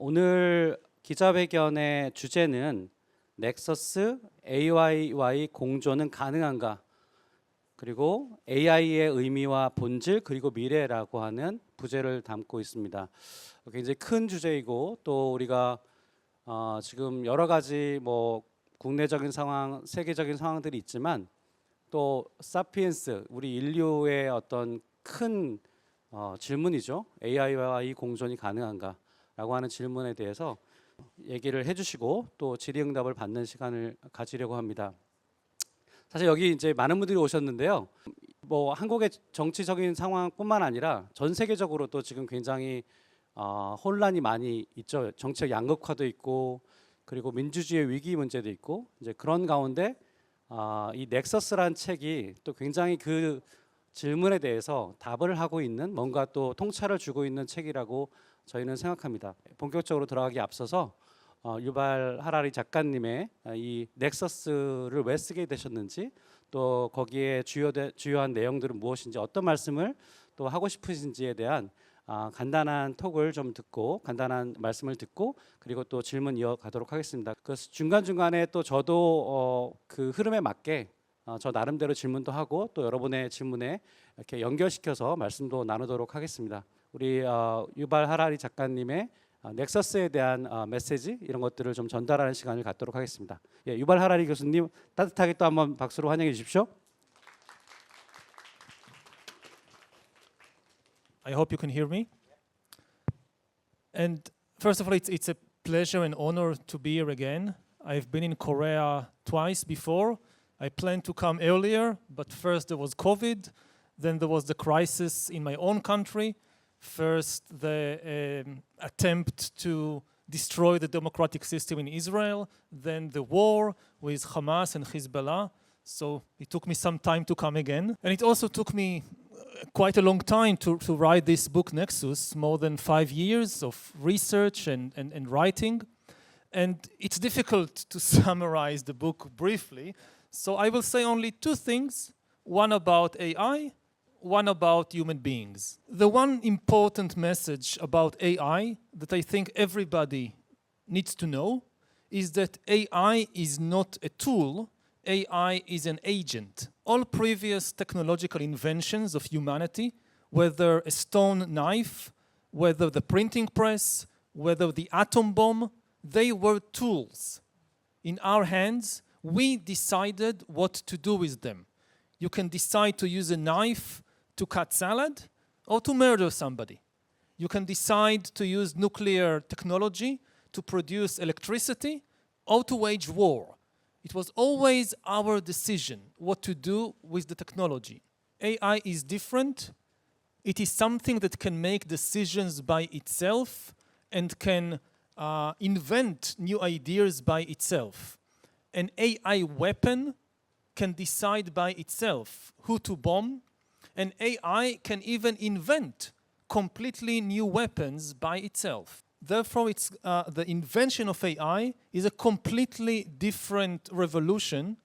오늘 기자회견의 주제는 넥서스 AI와의 공존은 가능한가? 그리고 AI의 의미와 본질 그리고 미래라고 하는 부제를 담고 있습니다. 굉장히 큰 주제이고 또 우리가 지금 여러 가지 국내적인 상황, 세계적인 상황들이 있지만 또 사피엔스, 우리 인류의 어떤 큰 질문이죠. AI와의 공존이 가능한가라고 하는 질문에 대해서 얘기를 해주시고 또 질의응답을 받는 시간을 가지려고 합니다. 사실 여기 이제 많은 분들이 오셨는데요. 한국의 정치적인 상황뿐만 아니라 전 세계적으로 또 지금 굉장히 혼란이 많이 있죠. 정치적 양극화도 있고 그리고 민주주의 위기 문제도 있고 이제 그런 가운데 이 넥서스라는 책이 또 굉장히 그 질문에 대해서 답을 하고 있는 뭔가 또 통찰을 주고 있는 책이라고 저희는 생각합니다. 본격적으로 들어가기 앞서서 유발 하라리 작가님의 이 넥서스를 왜 쓰게 되셨는지 또 거기에 주요한 내용들은 무엇인지 어떤 말씀을 또 하고 싶으신지에 대한 간단한 톡을 좀 듣고 간단한 말씀을 듣고 그리고 또 질문 이어가도록 하겠습니다. 그 중간중간에 또 저도 그 흐름에 맞게 저 나름대로 질문도 하고 또 여러분의 질문에 이렇게 연결시켜서 말씀도 나누도록 하겠습니다. 우리 유발 하라리 작가님의 넥서스에 대한 메시지 이런 것들을 좀 전달하는 시간을 갖도록 하겠습니다. 예, 유발 하라리 교수님 따뜻하게 또 한번 박수로 환영해 주십시오. I hope you can hear me. And first of all, it's a pleasure and honor to be here again. I've been in Korea twice before. I planned to come earlier, but first there was COVID, then there was the crisis in my own country, first the attempt to destroy the democratic system in Israel, then the war with Hamas and Hezbollah. So it took me some time to come again. And it also took me quite a long time to write this book, Nexus, more than 5 years of research and writing. And it's difficult to summarize the book briefly. So I will say only two things, one about AI, one about human beings. The one important message about AI that I think everybody needs to know is that AI is not a tool, AI is an agent. All previous technological inventions of humanity, whether a stone knife, whether the printing press, whether the atom bomb, they were tools in our hands. We decided what to do with them. You can decide to use a knife to cut salad or to murder somebody. You can decide to use nuclear technology to produce electricity or to wage war. It was always our decision what to do with the technology. AI is different. It is something that can make decisions by itself and can invent new ideas by itself. An AI weapon can decide by itself who to bomb. An AI can even invent completely new weapons by itself. Therefore, the invention of AI is a completely different revolution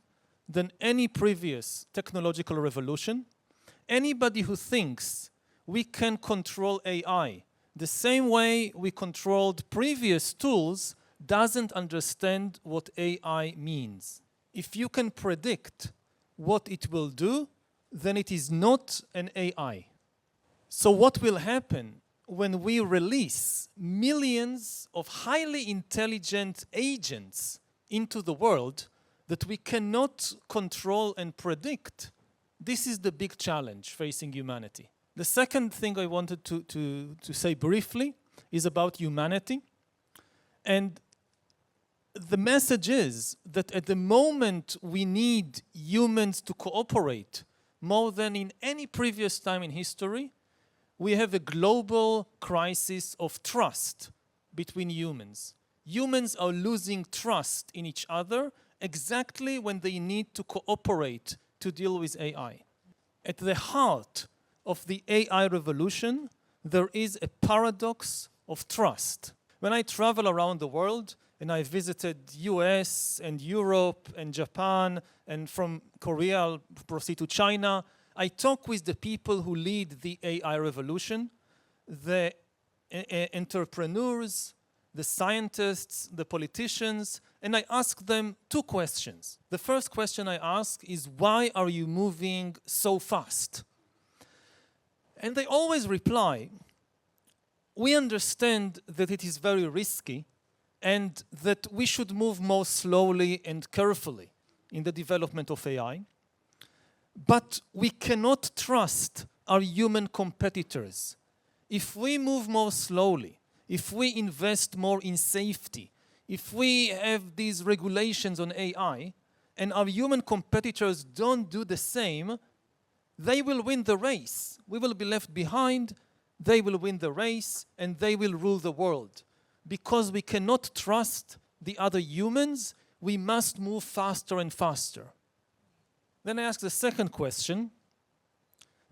than any previous technological revolution. Anybody who thinks we can control AI the same way we controlled previous tools doesn't understand what AI means. If you can predict what it will do, then it is not an AI. So what will happen when we release millions of highly intelligent agents into the world that we cannot control and predict? This is the big challenge facing humanity. The second thing I wanted to say briefly is about humanity. And the message is that at the moment we need humans to cooperate more than in any previous time in history. We have a global crisis of trust between humans. Humans are losing trust in each other exactly when they need to cooperate to deal with AI. At the heart of the AI revolution, there is a paradox of trust. When I travel around the world, and I visited US and Europe and Japan, and from Korea I'll proceed to China, I talk with the people who lead the AI revolution, the entrepreneurs, the scientists, the politicians, and I ask them two questions. The first question I ask is, why are you moving so fast? And they always reply, we understand that it is very risky and that we should move more slowly and carefully in the development of AI, but we cannot trust our human competitors. If we move more slowly, if we invest more in safety, if we have these regulations on AI, and our human competitors don't do the same, they will win the race. We will be left behind, they will win the race, and they will rule the world. Because we cannot trust the other humans, we must move faster and faster. Then I ask the second question,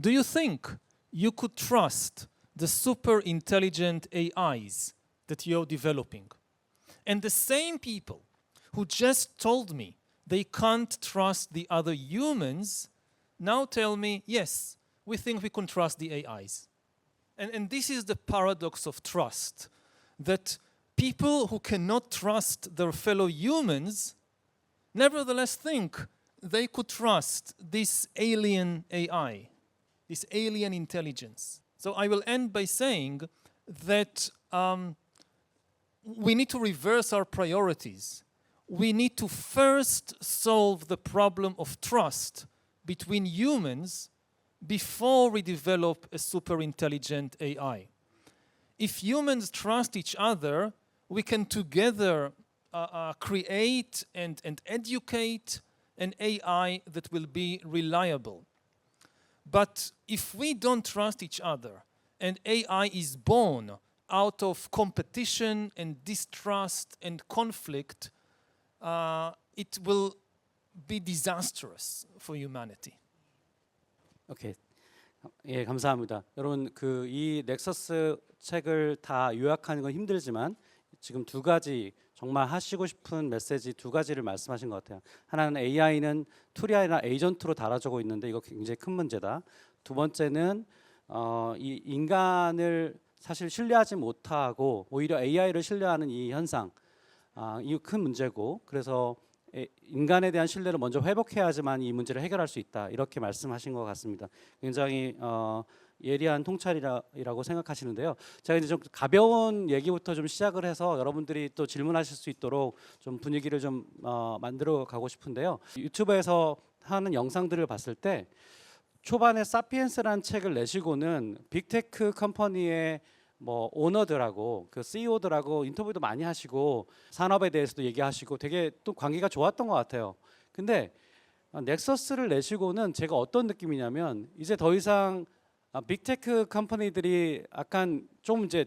do you think you could trust the super intelligent AIs that you're developing? And the same people who just told me they can't trust the other humans now tell me, yes, we think we can trust the AIs. And this is the paradox of trust, that people who cannot trust their fellow humans nevertheless think they could trust this alien AI, this alien intelligence. So I will end by saying that we need to reverse our priorities. We need to first solve the problem of trust between humans before we develop a super intelligent AI. If humans trust each other, we can together create and educate an AI that will be reliable. But if we don't trust each other and AI is born out of competition and distrust and conflict, it will be disastrous for humanity. 오케이. 예, 감사합니다. 여러분 이 넥서스 책을 다 요약하는 건 힘들지만 지금 두 가지 정말 하시고 싶은 메시지 두 가지를 말씀하신 것 같아요. 하나는 AI는 툴이 아니라 에이전트로 달아주고 있는데 이거 굉장히 큰 문제다. 두 번째는 이 인간을 사실 신뢰하지 못하고 오히려 AI를 신뢰하는 이 현상, 이 큰 문제고, 그래서 인간에 대한 신뢰를 먼저 회복해야지만 이 문제를 해결할 수 있다, 이렇게 말씀하신 것 같습니다. 굉장히 예리한 통찰이라고 생각하시는데요. 제가 이제 좀 가벼운 얘기부터 좀 시작을 해서 여러분들이 또 질문하실 수 있도록 좀 분위기를 좀 만들어 가고 싶은데요. 유튜브에서 하는 영상들을 봤을 때 초반에 사피엔스라는 책을 내시고는 빅테크 컴퍼니의 뭐 오너들하고 그 CEO들하고 인터뷰도 많이 하시고 산업에 대해서도 얘기하시고 되게 또 관계가 좋았던 것 같아요. 근데 넥서스를 내시고는 제가 어떤 느낌이냐면 이제 더 이상 빅테크 컴퍼니들이 약간 좀 이제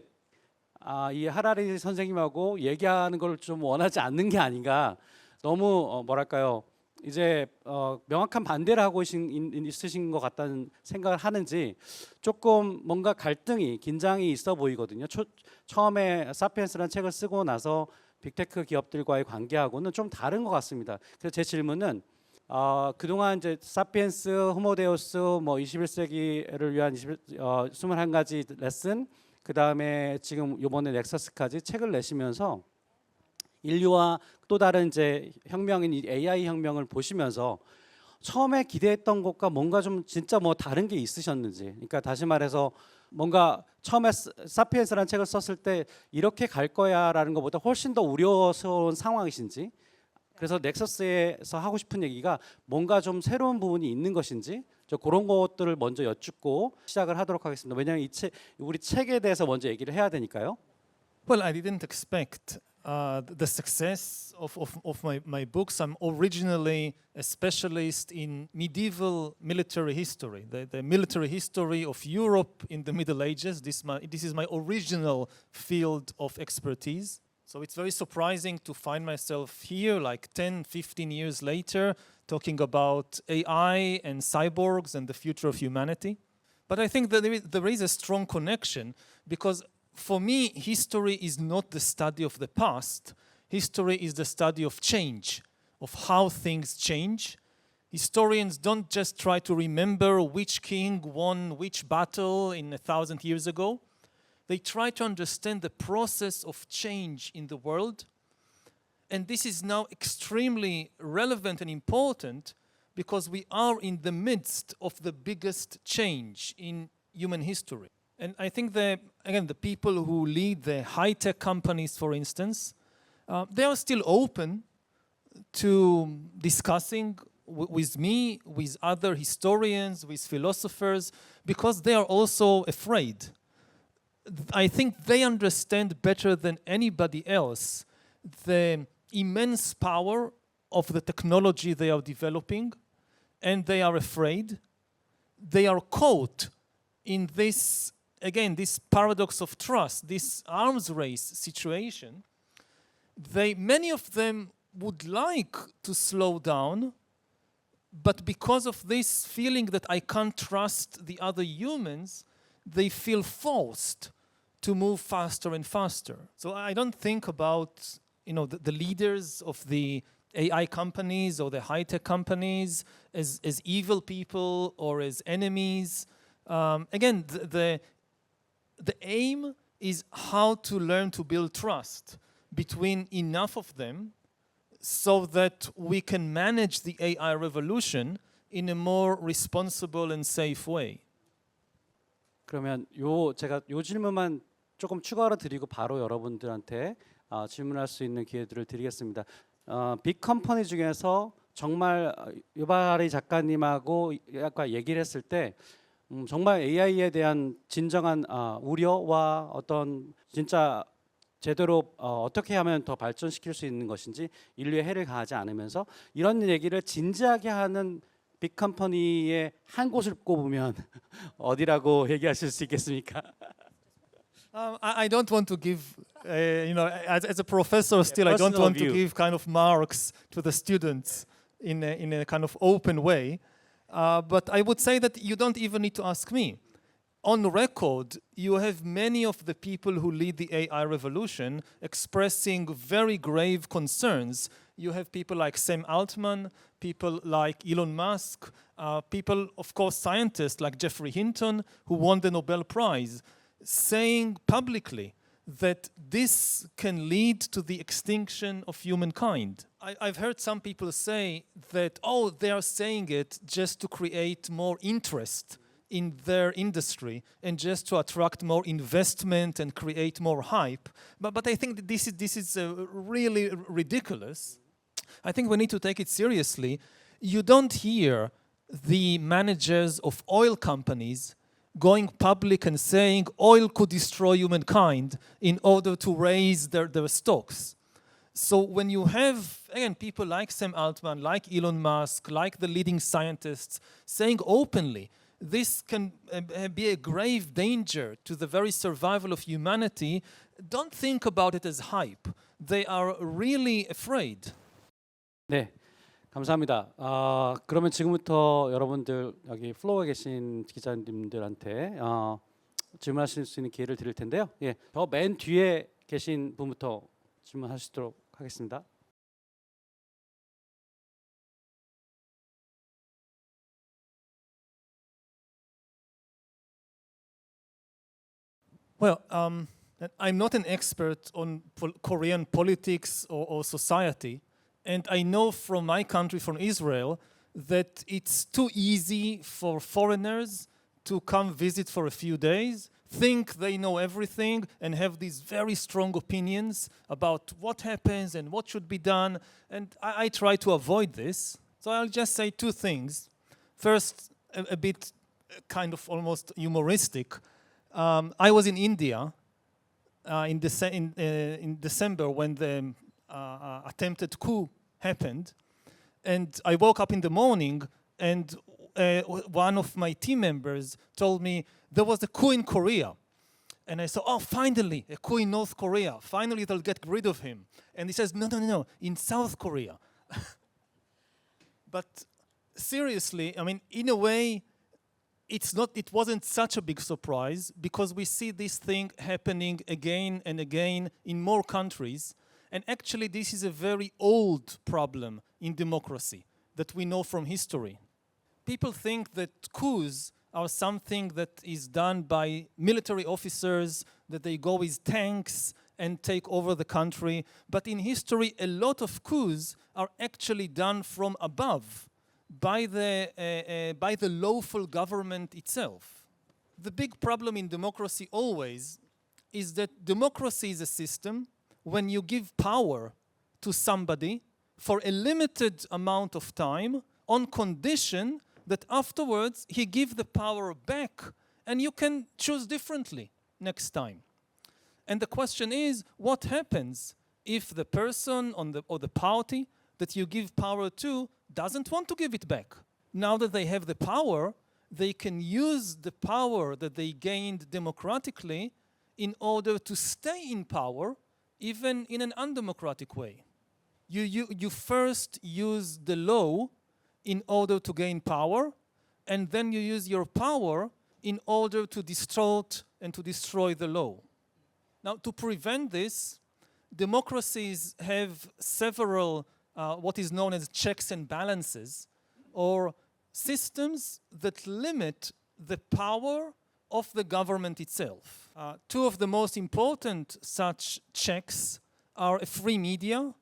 이 하라리 선생님하고 얘기하는 걸 좀 원하지 않는 게 아닌가, 너무 뭐랄까요, 이제 명확한 반대를 하고 있으신 것 같다는 생각을 하는지 조금 뭔가 갈등이, 긴장이 있어 보이거든요. 처음에 사피엔스라는 책을 쓰고 나서 빅테크 기업들과의 관계하고는 좀 다른 것 같습니다. 그래서 제 질문은 그동안 이제 사피엔스, 호모데우스, 뭐 21세기를 위한 21가지 레슨, 그 다음에 지금 이번에 넥서스까지 책을 내시면서 인류와 또 다른 이제 혁명인 이 AI 혁명을 보시면서 처음에 기대했던 것과 뭔가 좀 진짜 뭐 다른 게 있으셨는지, 그러니까 다시 말해서 뭔가 처음에 사피엔스라는 책을 썼을 때 이렇게 갈 거야라는 것보다 훨씬 더 우려스러운 상황이신지, 그래서 넥서스에서 하고 싶은 얘기가 뭔가 좀 새로운 부분이 있는 것인지, 저 그런 것들을 먼저 여쭙고 시작을 하도록 하겠습니다. 왜냐하면 우리 책에 대해서 먼저 얘기를 해야 되니까요. Well, I didn't expect the success of my books. I'm originally a specialist in medieval military history, the military history of Europe in the Middle Ages. This is my original field of expertise. So it's very surprising to find myself here like 10, 15 years later talking about AI and cyborgs and the future of humanity. But I think that there is a strong connection, because for me, history is not the study of the past. History is the study of change, of how things change. Historians don't just try to remember which king won which battle in 1,000 years ago. They try to understand the process of change in the world. And this is now extremely relevant and important because we are in the midst of the biggest change in human history. And I think the people who lead the high-tech companies, for instance, they are still open to discussing with me, with other historians, with philosophers, because they are also afraid. I think they understand better than anybody else the immense power of the technology they are developing, and they are afraid. They are caught in this, again, this paradox of trust, this arms race situation. Many of them would like to slow down, but because of this feeling that I can't trust the other humans, they feel forced to move faster and faster. So I don't think about the leaders of the AI companies or the high-tech companies as evil people or as enemies. Again, the aim is how to learn to build trust between enough of them so that we can manage the AI revolution in a more responsible and safe way. 그러면 제가 요 질문만 조금 추가로 드리고 바로 여러분들한테 질문할 수 있는 기회들을 드리겠습니다. 빅 컴퍼니 중에서 정말 유바리 작가님하고 아까 얘기를 했을 때 정말 AI에 대한 진정한 우려와 어떤 진짜 제대로 어떻게 하면 더 발전시킬 수 있는 것인지 인류에 해를 가하지 않으면서 이런 얘기를 진지하게 하는 빅 컴퍼니의 한 곳을 꼽으면 어디라고 얘기하실 수 있겠습니까? I don't want to give, as a professor still, I don't want to give kind of marks to the students in a kind of open way. But I would say that you don't even need to ask me. On record, you have many of the people who lead the AI revolution expressing very grave concerns. You have people like Sam Altman, people like Elon Musk, people, of course, scientists like Geoffrey Hinton, who won the Nobel Prize, saying publicly that this can lead to the extinction of humankind. I've heard some people say that, they are saying it just to create more interest in their industry and just to attract more investment and create more hype. But I think that this is really ridiculous. I think we need to take it seriously. You don't hear the managers of oil companies going public and saying oil could destroy humankind in order to raise their stocks. So when you have, again, people like Sam Altman, like Elon Musk, like the leading scientists saying openly, this can be a grave danger to the very survival of humanity, don't think about it as hype. They are really afraid. 네. 감사합니다. 그러면 지금부터 여러분들 여기 플로어에 계신 기자님들한테 질문하실 수 있는 기회를 드릴 텐데요. 예, 저 맨 뒤에 계신 분부터 질문하시도록 하겠습니다. Well, I'm not an expert on Korean politics or society. And I know from my country, from Israel, that it's too easy for foreigners to come visit for a few days, think they know everything, and have these very strong opinions about what happens and what should be done. And I try to avoid this. So I'll just say two things. First, a bit kind of almost humoristic. I was in India in December when the attempted coup happened, and I woke up in the morning and one of my team members told me there was a coup in Korea, and I said, finally a coup in North Korea, finally they'll get rid of him. And he says, no, in South Korea. But seriously, I mean, in a way, it wasn't such a big surprise because we see this thing happening again and again in more countries. And actually, this is a very old problem in democracy that we know from history. People think that coups are something that is done by military officers, that they go with tanks and take over the country. But in history, a lot of coups are actually done from above by the lawful government itself. The big problem in democracy always is that democracy is a system when you give power to somebody for a limited amount of time on condition that afterwards he give the power back and you can choose differently next time. And the question is, what happens if the person or the party that you give power to doesn't want to give it back? Now that they have the power, they can use the power that they gained democratically in order to stay in power, even in an undemocratic way. You first use the law in order to gain power, and then you use your power in order to distort and to destroy the law. Now, to prevent this, democracies have several what is known as checks and balances, or systems that limit the power of the government itself. Two of the most important such checks are a free media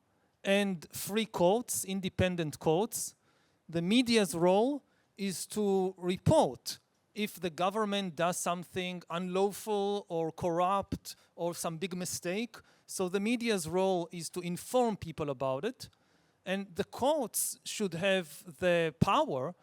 and free courts, independent courts. The media's role is to report if the government does something unlawful or corrupt or some big mistake. So the media's role is to inform people about it. And the courts should have the power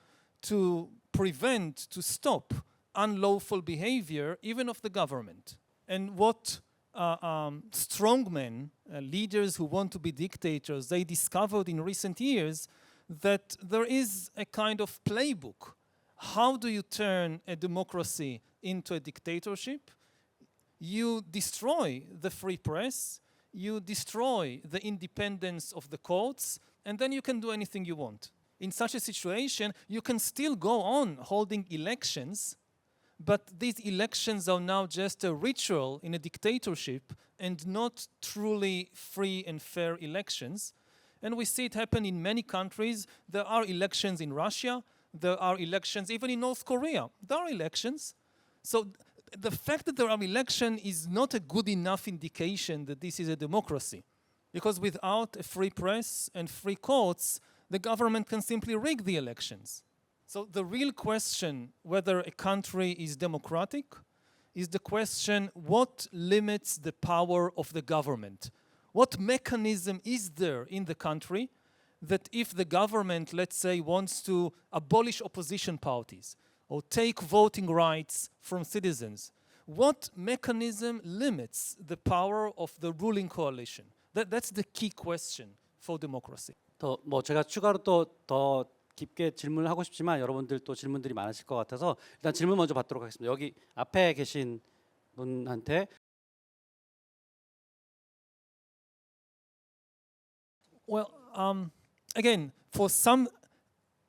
to prevent, to stop unlawful behavior, even of the government. And what strongmen, leaders who want to be dictators, they discovered in recent years that there is a kind of playbook. How do you turn a democracy into a dictatorship? You destroy the free press, you destroy the independence of the courts, and then you can do anything you want. In such a situation, you can still go on holding elections, but these elections are now just a ritual in a dictatorship and not truly free and fair elections. And we see it happen in many countries. There are elections in Russia. There are elections even in North Korea. There are elections. So the fact that there are elections is not a good enough indication that this is a democracy. Because without a free press and free courts, the government can simply rig the elections. So the real question whether a country is democratic is the question, what limits the power of the government? What mechanism is there in the country that if the government, let's say, wants to abolish opposition parties or take voting rights from citizens, what mechanism limits the power of the ruling coalition? That's the key question for democracy. 뭐 제가 추가로 또 더 깊게 질문을 하고 싶지만 여러분들 또 질문들이 많으실 것 같아서 일단 질문 먼저 받도록 하겠습니다. 여기 앞에 계신 분한테. Well, again, for some,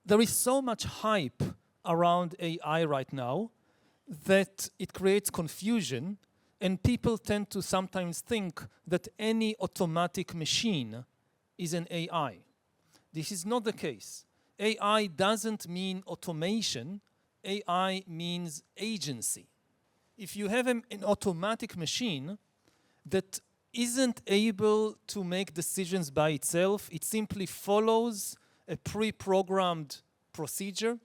there is so much hype around AI right now that it creates confusion, and people tend to sometimes think that any automatic machine is an AI. This is not the case. AI doesn't mean automation. AI means agency. If you have an automatic machine that isn't able to make decisions by itself, it simply follows a pre-programmed procedure.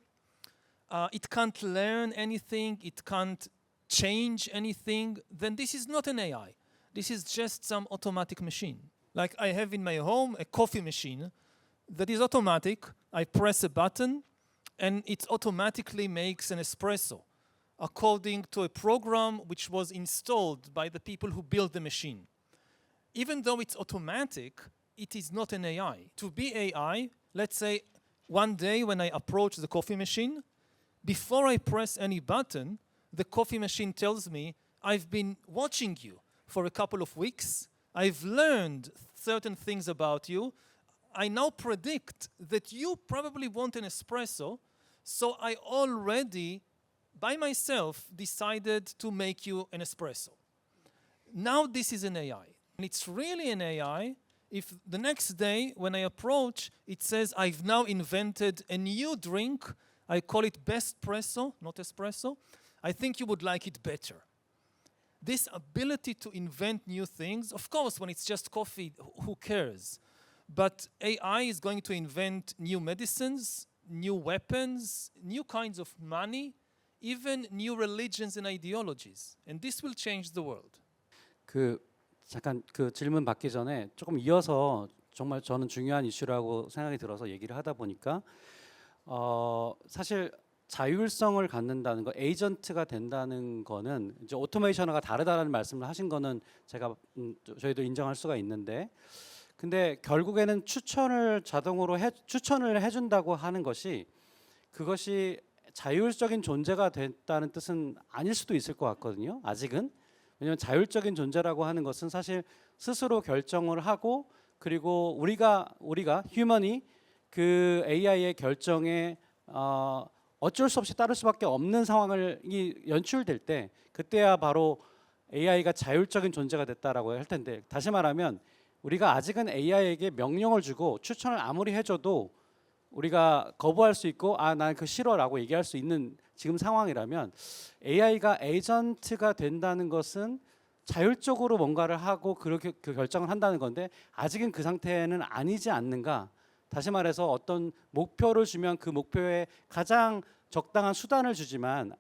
It can't learn anything, it can't change anything, then this is not an AI. This is just some automatic machine. Like I have in my home a coffee machine that is automatic. I press a button and it automatically makes an espresso according to a program which was installed by the people who built the machine. Even though it's automatic, it is not an AI. To be AI, let's say one day when I approach the coffee machine, before I press any button, the coffee machine tells me, I've been watching you for a couple of weeks. I've learned certain things about you. I now predict that you probably want an espresso, so I already, by myself, decided to make you an espresso. Now this is an AI. And it's really an AI if the next day when I approach, it says, I've now invented a new drink I call it bestpresso, not espresso. I think you would like it better. This ability to invent new things, of course, when it's just coffee, who cares? But AI is going to invent new medicines, new weapons, new kinds of money, even new religions and ideologies. And this will change the world. 잠깐 그 질문 받기 전에 조금 이어서 정말 저는 중요한 이슈라고 생각이 들어서 얘기를 하다 보니까 사실 자율성을 갖는다는 거, 에이전트가 된다는 거는 이제 오토메이션과 다르다는 말씀을 하신 거는 제가 저희도 인정할 수가 있는데, 근데 결국에는 추천을 자동으로 추천을 해준다고 하는 것이 그것이 자율적인 존재가 됐다는 뜻은 아닐 수도 있을 것 같거든요. 아직은. 왜냐하면 자율적인 존재라고 하는 것은 사실 스스로 결정을 하고, 그리고 우리가 휴먼이 그 AI의 결정에 어쩔 수 없이 따를 수밖에 없는 상황이 연출될 때, 그때야 바로 AI가 자율적인 존재가 됐다라고 할 텐데, 다시 말하면 우리가 아직은 AI에게 명령을 주고 추천을 아무리 해줘도 우리가 거부할 수 있고 난 그 싫어라고 얘기할 수 있는 지금 상황이라면, AI가 에이전트가 된다는 것은 자율적으로 뭔가를 하고 그렇게 그 결정을 한다는 건데, 아직은 그 상태는 아니지 않는가. 다시 말해서 어떤 목표를 주면 그 목표에 가장 적당한 수단을 주지만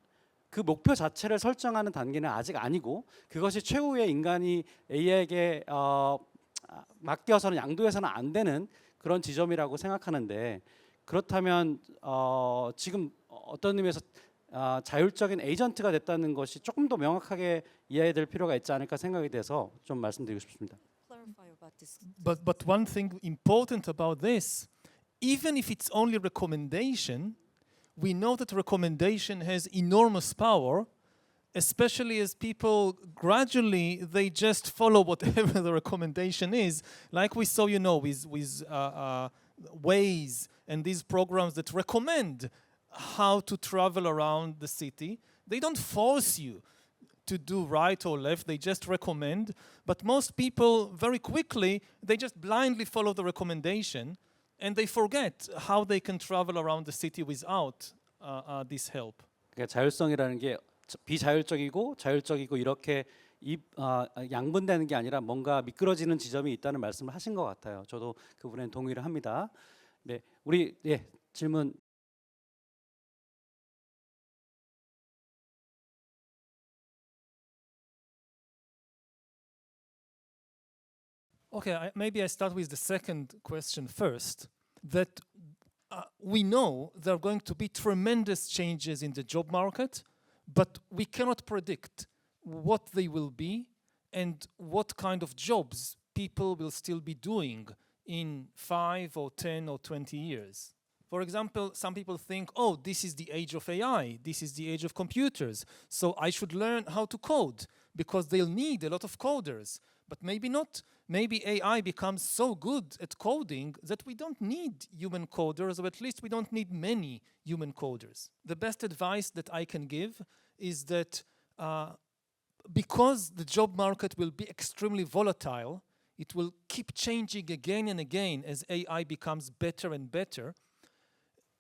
그 목표 자체를 설정하는 단계는 아직 아니고, 그것이 최후의 인간이 AI에게 맡겨서는 양도해서는 안 되는 그런 지점이라고 생각하는데, 그렇다면 지금 어떤 의미에서 자율적인 에이전트가 됐다는 것이 조금 더 명확하게 이해될 필요가 있지 않을까 생각이 돼서 좀 말씀드리고 싶습니다. But one thing important about this, even if it's only recommendation, we know that recommendation has enormous power, especially as people gradually they just follow whatever the recommendation is, like we saw, with Waze and these programs that recommend how to travel around the city. They don't force you to do right or left, they just recommend. But most people, very quickly, they just blindly follow the recommendation and they forget how they can travel around the city without this help. 그러니까 자율성이라는 게 비자율적이고 자율적이고 이렇게 양분되는 게 아니라 뭔가 미끄러지는 지점이 있다는 말씀을 하신 것 같아요. 저도 그 부분에 동의를 합니다. 네, 우리 질문. Okay, maybe I start with the second question first. That we know there are going to be tremendous changes in the job market, but we cannot predict what they will be and what kind of jobs people will still be doing in 5 or 10 or 20 years. For example, some people think, oh, this is the age of AI, this is the age of computers, so I should learn how to code because they'll need a lot of coders. But maybe not. Maybe AI becomes so good at coding that we don't need human coders, or at least we don't need many human coders. The best advice that I can give is that because the job market will be extremely volatile, it will keep changing again and again as AI becomes better and better.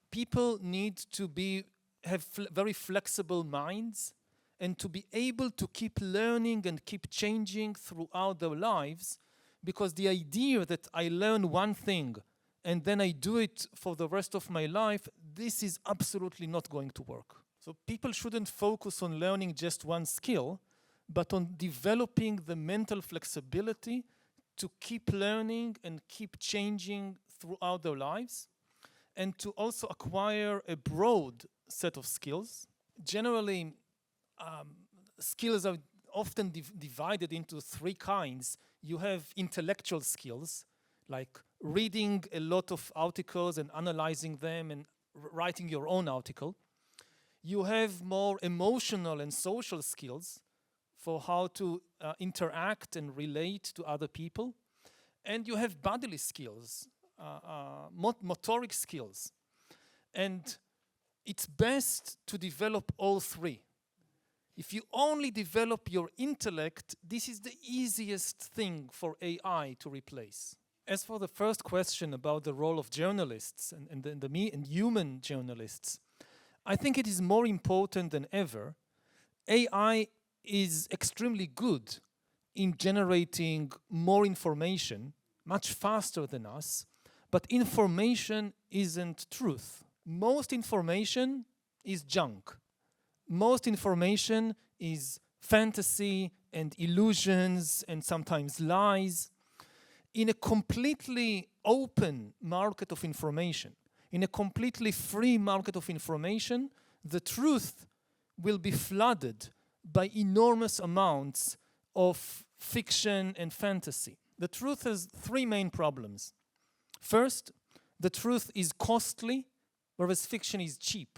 People need to have very flexible minds and to be able to keep learning and keep changing throughout their lives, because the idea that I learn one thing and then I do it for the rest of my life, this is absolutely not going to work. So people shouldn't focus on learning just one skill, but on developing the mental flexibility to keep learning and keep changing throughout their lives, and to also acquire a broad set of skills. Generally, skills are often divided into 3 kinds. You have intellectual skills, like reading a lot of articles and analyzing them and writing your own article. You have more emotional and social skills for how to interact and relate to other people. And you have bodily skills, motoric skills. And it's best to develop all 3. If you only develop your intellect, this is the easiest thing for AI to replace. As for the first question about the role of journalists and human journalists, I think it is more important than ever. AI is extremely good in generating more information, much faster than us, but information isn't truth. Most information is junk. Most information is fantasy and illusions and sometimes lies. In a completely open market of information, in a completely free market of information, the truth will be flooded by enormous amounts of fiction and fantasy. The truth has three main problems. First, the truth is costly, whereas fiction is cheap.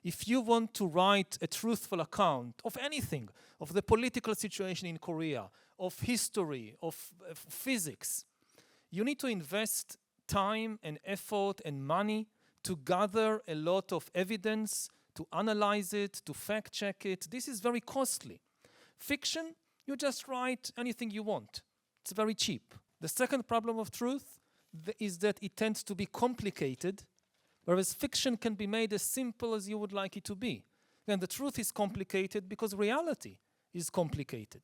If you want to write a truthful account of anything, of the political situation in Korea, of history, of physics, you need to invest time and effort and money to gather a lot of evidence, to analyze it, to fact check it. This is very costly. Fiction, you just write anything you want. It's very cheap. The second problem of truth is that it tends to be complicated, whereas fiction can be made as simple as you would like it to be. And the truth is complicated because reality is complicated.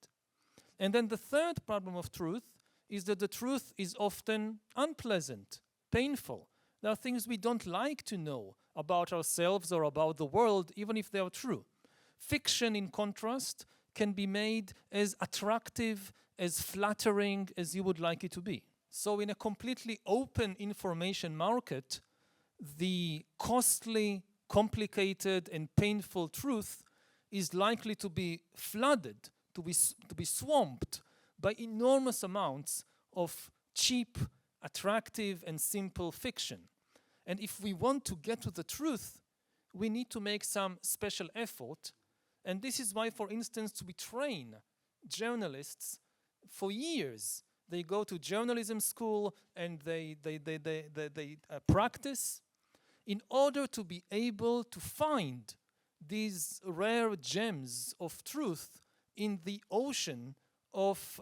And then the third problem of truth is that the truth is often unpleasant, painful. There are things we don't like to know about ourselves or about the world, even if they are true. Fiction, in contrast, can be made as attractive, as flattering as you would like it to be. So in a completely open information market, the costly, complicated, and painful truth is likely to be flooded, to be swamped by enormous amounts of cheap, attractive, and simple fiction. And if we want to get to the truth, we need to make some special effort. And this is why, for instance, we train journalists for years. They go to journalism school and they practice in order to be able to find these rare gems of truth in the ocean of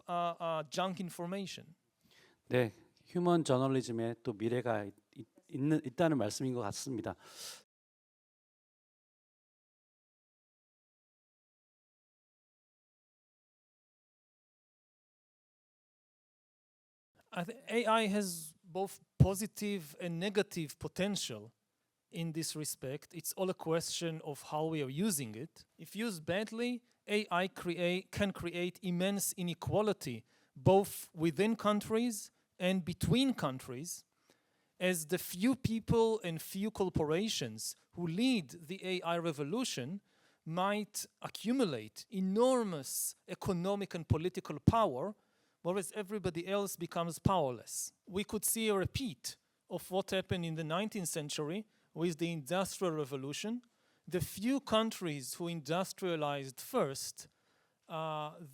junk information. 네, 휴먼 저널리즘에 또 미래가 있다는 말씀인 것 같습니다. I think AI has both positive and negative potential in this respect. It's all a question of how we are using it. If used badly, AI can create immense inequality both within countries and between countries, as the few people and few corporations who lead the AI revolution might accumulate enormous economic and political power, whereas everybody else becomes powerless. We could see a repeat of what happened in the 19th century with the Industrial Revolution. The few countries who industrialized first,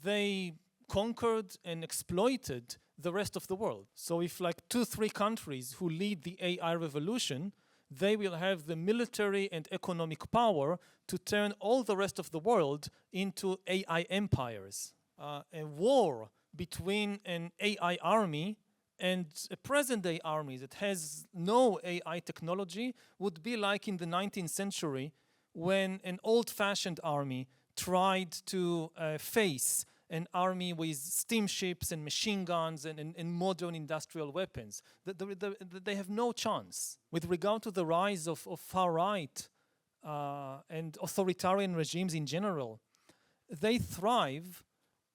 they conquered and exploited the rest of the world. So if like 2-3 countries who lead the AI revolution, they will have the military and economic power to turn all the rest of the world into AI empires. A war between an AI army and a present-day army that has no AI technology would be like in the 19th century when an old-fashioned army tried to face an army with steamships and machine guns and modern industrial weapons. They have no chance. With regard to the rise of far-right and authoritarian regimes in general, they thrive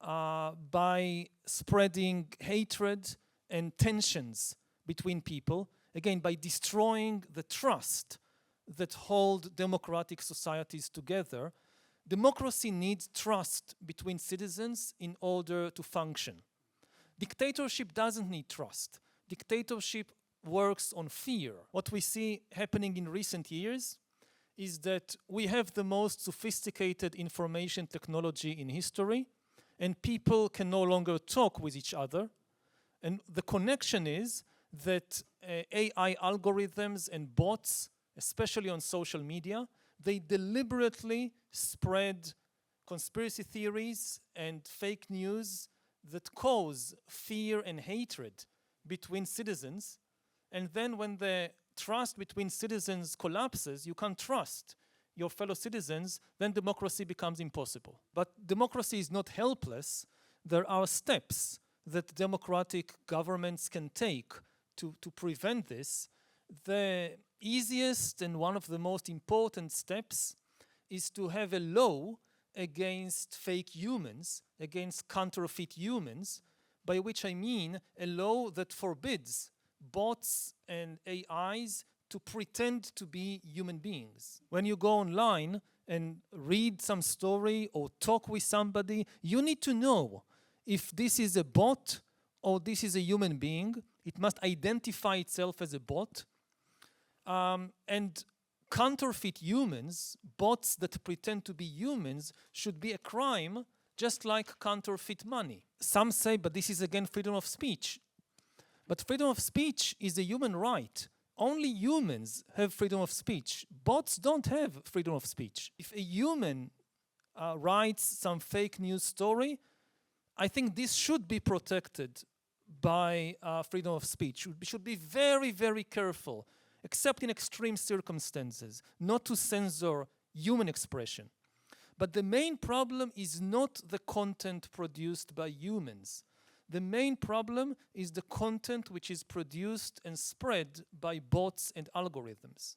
by spreading hatred and tensions between people, again, by destroying the trust that hold democratic societies together. Democracy needs trust between citizens in order to function. Dictatorship doesn't need trust. Dictatorship works on fear. What we see happening in recent years is that we have the most sophisticated information technology in history, and people can no longer talk with each other. And the connection is that AI algorithms and bots, especially on social media, they deliberately spread conspiracy theories and fake news that cause fear and hatred between citizens. And then when the trust between citizens collapses, you can't trust your fellow citizens, then democracy becomes impossible. But democracy is not helpless. There are steps that democratic governments can take to prevent this. The easiest and one of the most important steps is to have a law against fake humans, against counterfeit humans, by which I mean a law that forbids bots and AIs to pretend to be human beings. When you go online and read some story or talk with somebody, you need to know if this is a bot or this is a human being. It must identify itself as a bot. And counterfeit humans, bots that pretend to be humans, should be a crime just like counterfeit money. Some say, but this is again freedom of speech. But freedom of speech is a human right. Only humans have freedom of speech. Bots don't have freedom of speech. If a human writes some fake news story, I think this should be protected by freedom of speech. We should be very, very careful, except in extreme circumstances, not to censor human expression. But the main problem is not the content produced by humans. The main problem is the content which is produced and spread by bots and algorithms.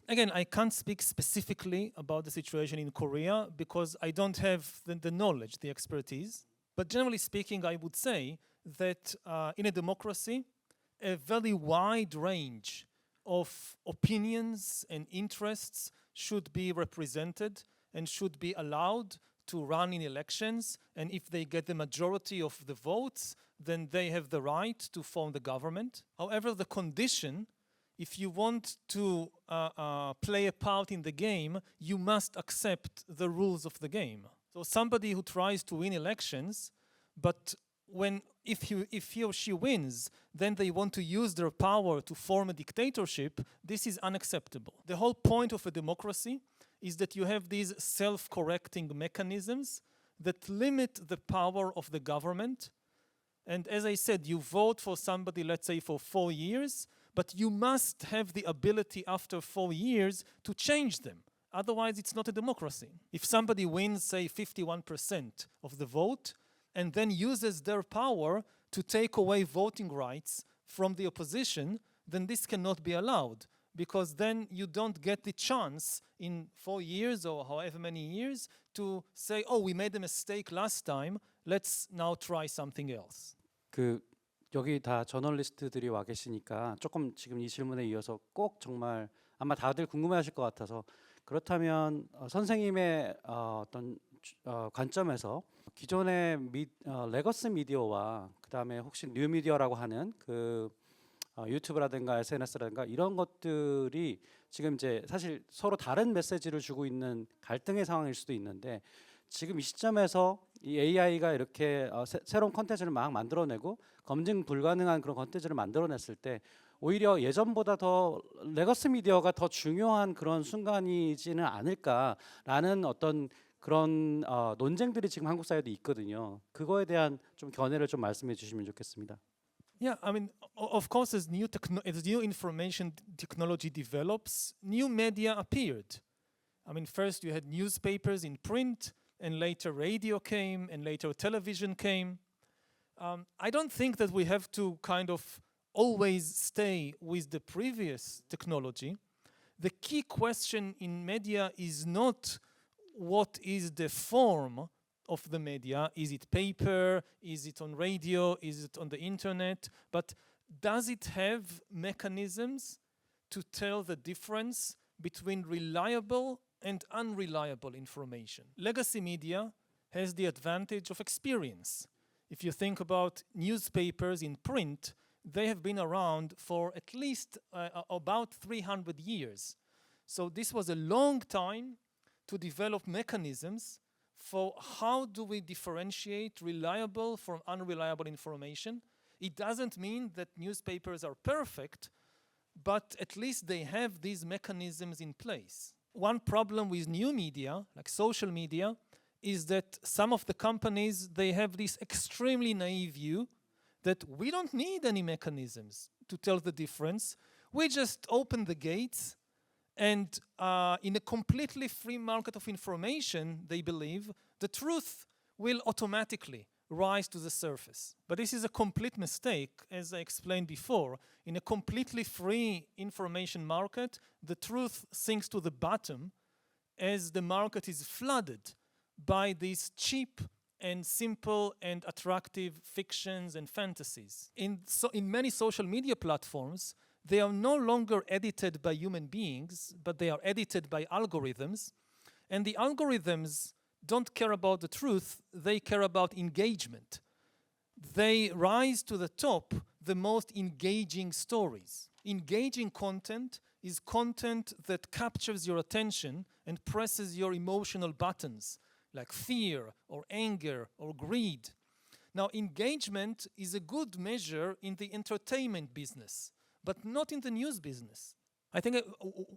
Again, I can't speak specifically about the situation in Korea because I don't have the knowledge, the expertise. But generally speaking, I would say that in a democracy, a very wide range of opinions and interests should be represented and should be allowed to run in elections. And if they get the majority of the votes, then they have the right to form the government. However, the condition, if you want to play a part in the game, you must accept the rules of the game. So somebody who tries to win elections, but if he or she wins, then they want to use their power to form a dictatorship, this is unacceptable. The whole point of a democracy is that you have these self-correcting mechanisms that limit the power of the government. And as I said, you vote for somebody, let's say for 4 years, but you must have the ability after 4 years to change them. Otherwise, it's not a democracy. If somebody wins, say, 51% of the vote, and then uses their power to take away voting rights from the opposition, then this cannot be allowed, because then you don't get the chance in 4 years or however many years to say, oh, we made a mistake last time, let's now try something else. 여기 다 저널리스트들이 와 계시니까 조금 지금 이 질문에 이어서 꼭 정말 아마 다들 궁금해하실 것 같아서 그렇다면 선생님의 어떤 관점에서 기존의 레거시 미디어와 그다음에 혹시 뉴 미디어라고 하는 유튜브라든가 SNS라든가 이런 것들이 지금 이제 사실 서로 다른 메시지를 주고 있는 갈등의 상황일 수도 있는데 지금 이 시점에서 이 AI가 이렇게 새로운 콘텐츠를 막 만들어내고 검증 불가능한 그런 콘텐츠를 만들어냈을 때 오히려 예전보다 더 레거시 미디어가 더 중요한 그런 순간이지는 않을까라는 어떤 그런 논쟁들이 지금 한국 사회도 있거든요. 그거에 대한 좀 견해를 좀 말씀해 주시면 좋겠습니다. Yeah, I mean, of course, as new information technology develops, new media appeared. I mean, first you had newspapers in print, and later radio came, and later television came. I don't think that we have to kind of always stay with the previous technology. The key question in media is not what is the form of the media. Is it paper? Is it on radio? Is it on the internet? But does it have mechanisms to tell the difference between reliable and unreliable information? Legacy media has the advantage of experience. If you think about newspapers in print, they have been around for at least about 300 years. So this was a long time to develop mechanisms for how do we differentiate reliable from unreliable information. It doesn't mean that newspapers are perfect, but at least they have these mechanisms in place. One problem with new media, like social media, is that some of the companies, they have this extremely naive view that we don't need any mechanisms to tell the difference. We just open the gates, and in a completely free market of information, they believe, the truth will automatically rise to the surface. But this is a complete mistake, as I explained before. In a completely free information market, the truth sinks to the bottom as the market is flooded by these cheap and simple and attractive fictions and fantasies. In many social media platforms, they are no longer edited by human beings, but they are edited by algorithms. And the algorithms don't care about the truth, they care about engagement. They rise to the top the most engaging stories. Engaging content is content that captures your attention and presses your emotional buttons, like fear or anger or greed. Now, engagement is a good measure in the entertainment business, but not in the news business. I think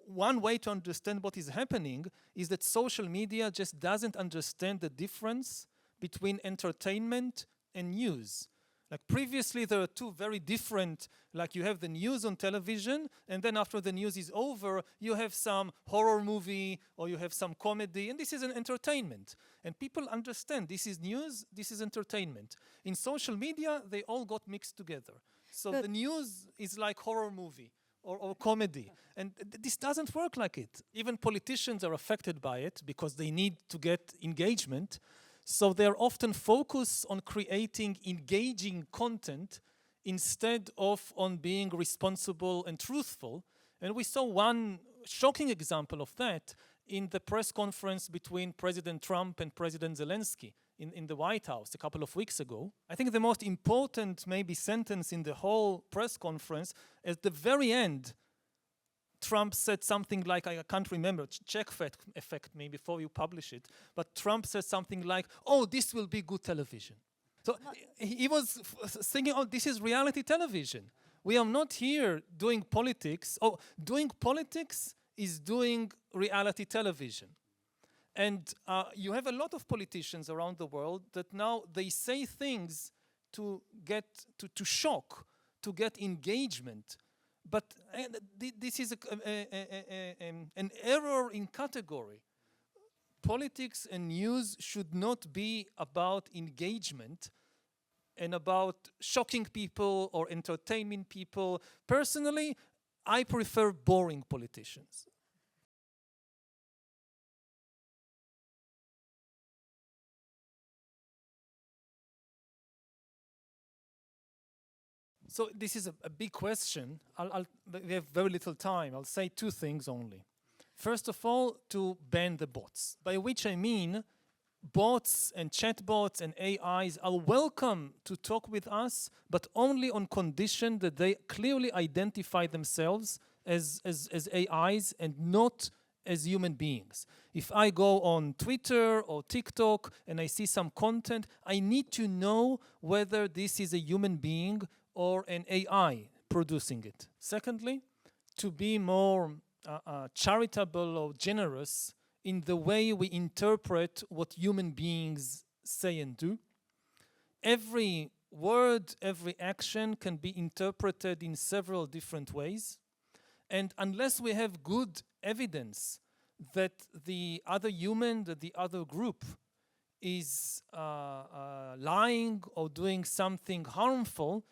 one way to understand what is happening is that social media just doesn't understand the difference between entertainment and news. Like previously, there are two very different, like you have the news on television, and then after the news is over, you have some horror movie or you have some comedy, and this is an entertainment. And people understand this is news, this is entertainment. In social media, they all got mixed together. So the news is like horror movie or comedy. And this doesn't work like it. Even politicians are affected by it because they need to get engagement. So they're often focused on creating engaging content instead of on being responsible and truthful. And we saw one shocking example of that in the press conference between President Trump and President Zelensky in the White House a couple of weeks ago. I think the most important maybe sentence in the whole press conference, at the very end, Trump said something like, I can't remember, check effect me before you publish it, but Trump said something like, oh, this will be good television. So he was thinking, oh, this is reality television. We are not here doing politics. Oh, doing politics is doing reality television. And you have a lot of politicians around the world that now they say things to get, to shock, to get engagement. But this is an error in category. Politics and news should not be about engagement and about shocking people or entertaining people. Personally, I prefer boring politicians. So this is a big question. We have very little time. I'll say two things only. First of all, to ban the bots, by which I mean bots and chatbots and AIs are welcome to talk with us, but only on condition that they clearly identify themselves as AIs and not as human beings. If I go on Twitter or TikTok and I see some content, I need to know whether this is a human being or an AI producing it. Secondly, to be more charitable or generous in the way we interpret what human beings say and do. Every word, every action can be interpreted in several different ways. And unless we have good evidence that the other human, that the other group is lying or doing something harmful,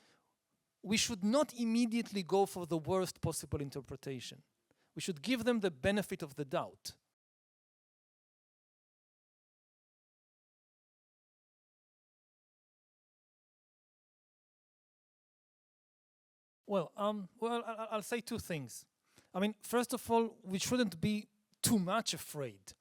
we should not immediately go for the worst possible interpretation. We should give them the benefit of the doubt. Well, I'll say two things. I mean, first of all, we shouldn't be too much afraid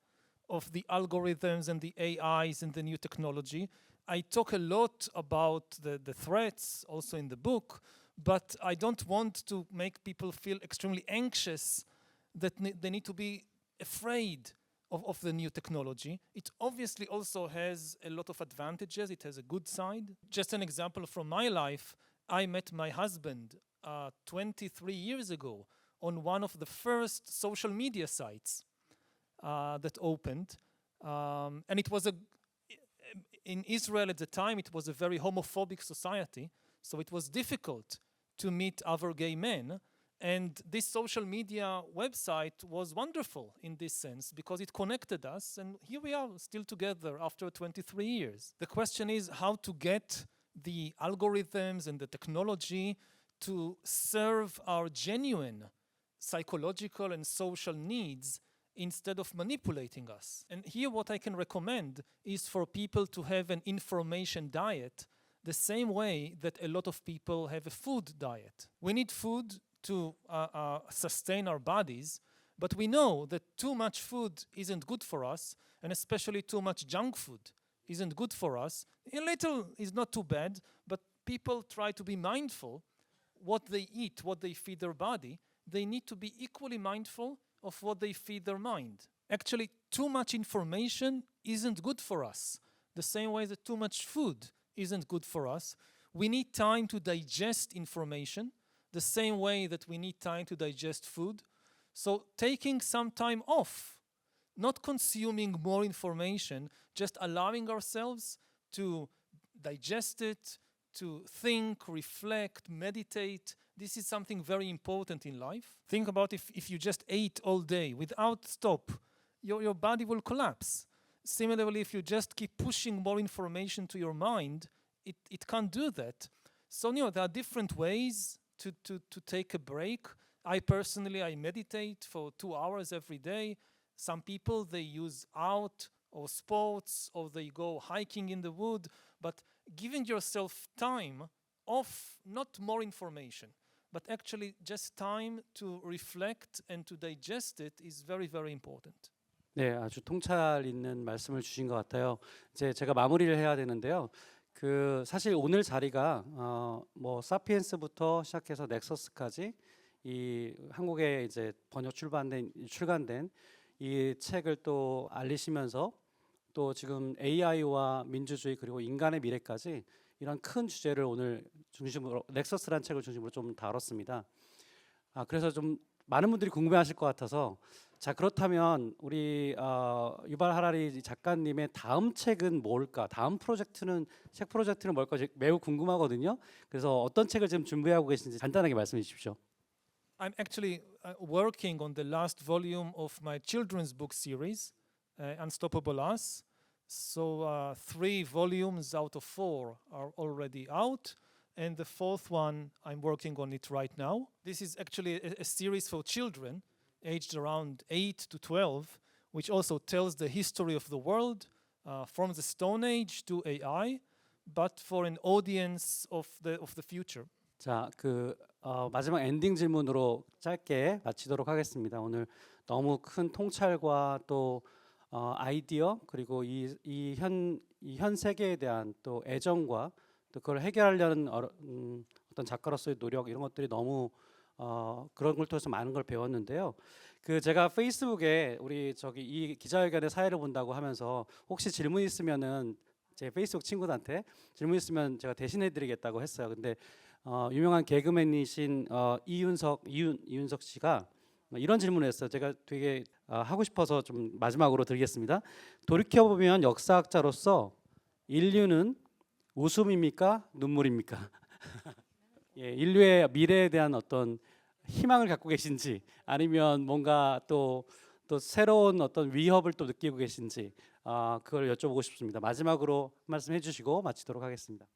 of the algorithms and the AIs and the new technology. I talk a lot about the threats also in the book, but I don't want to make people feel extremely anxious that they need to be afraid of the new technology. It obviously also has a lot of advantages. It has a good side. Just an example from my life, I met my husband 23 years ago on one of the first social media sites that opened. And it was in Israel at the time, it was a very homophobic society, so it was difficult to meet other gay men. And this social media website was wonderful in this sense because it connected us, and here we are still together after 23 years. The question is how to get the algorithms and the technology to serve our genuine psychological and social needs instead of manipulating us. And here what I can recommend is for people to have an information diet the same way that a lot of people have a food diet. We need food to sustain our bodies, but we know that too much food isn't good for us, and especially too much junk food isn't good for us. A little is not too bad, but people try to be mindful what they eat, what they feed their body. They need to be equally mindful of what they feed their mind. Actually, too much information isn't good for us, the same way that too much food isn't good for us. We need time to digest information, the same way that we need time to digest food. So taking some time off, not consuming more information, just allowing ourselves to digest it, to think, reflect, meditate. This is something very important in life. Think about if you just ate all day without stop, your body will collapse. Similarly, if you just keep pushing more information to your mind, it can't do that. So there are different ways to take a break. I personally meditate for 2 hours every day. Some people, they use out or sports, or they go hiking in the wood. But giving yourself time off, not more information, but actually just time to reflect and to digest it is very, very important. 네, 아주 통찰 있는 말씀을 주신 것 같아요. 이제 제가 마무리를 해야 되는데요. 그 사실 오늘 자리가 뭐 사피엔스부터 시작해서 넥서스까지 이 한국에 이제 출간된 이 책을 또 알리시면서 또 지금 AI와 민주주의 그리고 인간의 미래까지 이런 큰 주제를 오늘 중심으로 넥서스라는 책을 중심으로 좀 다뤘습니다. 그래서 좀 많은 분들이 궁금해하실 것 같아서 자 그렇다면 우리 유발 하라리 작가님의 다음 책은 뭘까? 다음 책 프로젝트는 뭘까? 매우 궁금하거든요. 그래서 어떤 책을 지금 준비하고 계신지 간단하게 말씀해 주십시오. I'm actually working on the last volume of my children's book series, Unstoppable Us. So 3 volumes out of 4 are already out, and the 4th one I'm working on it right now. This is actually a series for children aged around 8 to 12, which also tells the history of the world from the Stone Age to AI, but for an audience of the future. 자, 마지막 엔딩 질문으로 짧게 마치도록 하겠습니다. 오늘 너무 큰 통찰과 또 아이디어 그리고 이 현 세계에 대한 또 애정과 또 그걸 해결하려는 어떤 작가로서의 노력 이런 것들이 너무 그런 걸 통해서 많은 걸 배웠는데요. 제가 페이스북에 우리 이 기자회견의 사회를 본다고 하면서 혹시 질문 있으면은 제 페이스북 친구들한테 질문 있으면 제가 대신해 드리겠다고 했어요. 근데 유명한 개그맨이신 이윤석 씨가 이런 질문을 했어요. 제가 되게 하고 싶어서 좀 마지막으로 드리겠습니다. 돌이켜보면 역사학자로서 인류는 웃음입니까? 눈물입니까? 예, 인류의 미래에 대한 어떤 희망을 갖고 계신지 아니면 뭔가 또 새로운 어떤 위협을 또 느끼고 계신지 그걸 여쭤보고 싶습니다. 마지막으로 말씀해 주시고 마치도록 하겠습니다.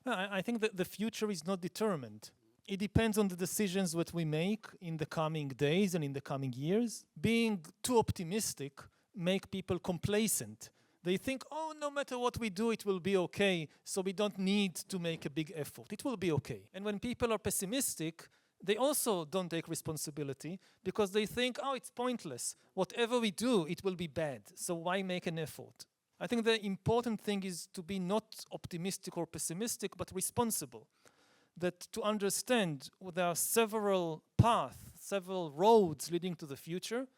I think that the future is not determined. It depends on the decisions that we make in the coming days and in the coming years. Being too optimistic make people complacent. They think, oh, no matter what we do, it will be okay, so we don't need to make a big effort. It will be okay. And when people are pessimistic, they also don't take responsibility because they think, oh, it's pointless. Whatever we do, it will be bad, so why make an effort? I think the important thing is to be not optimistic or pessimistic, but responsible. That to understand there are several paths, several roads leading to the future,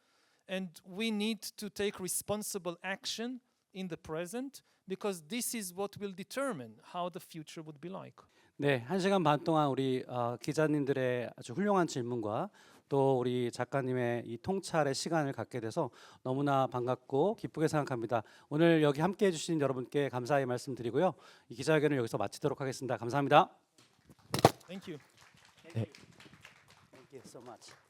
and we need to take responsible action in the present because this is what will determine how the future would be like. 네, 1시간 반 동안 우리 기자님들의 아주 훌륭한 질문과 또 우리 작가님의 이 통찰의 시간을 갖게 돼서 너무나 반갑고 기쁘게 생각합니다. 오늘 여기 함께해 주신 여러분께 감사의 말씀드리고요. 이 기자회견을 여기서 마치도록 하겠습니다. 감사합니다. Thank you. Thank you so much.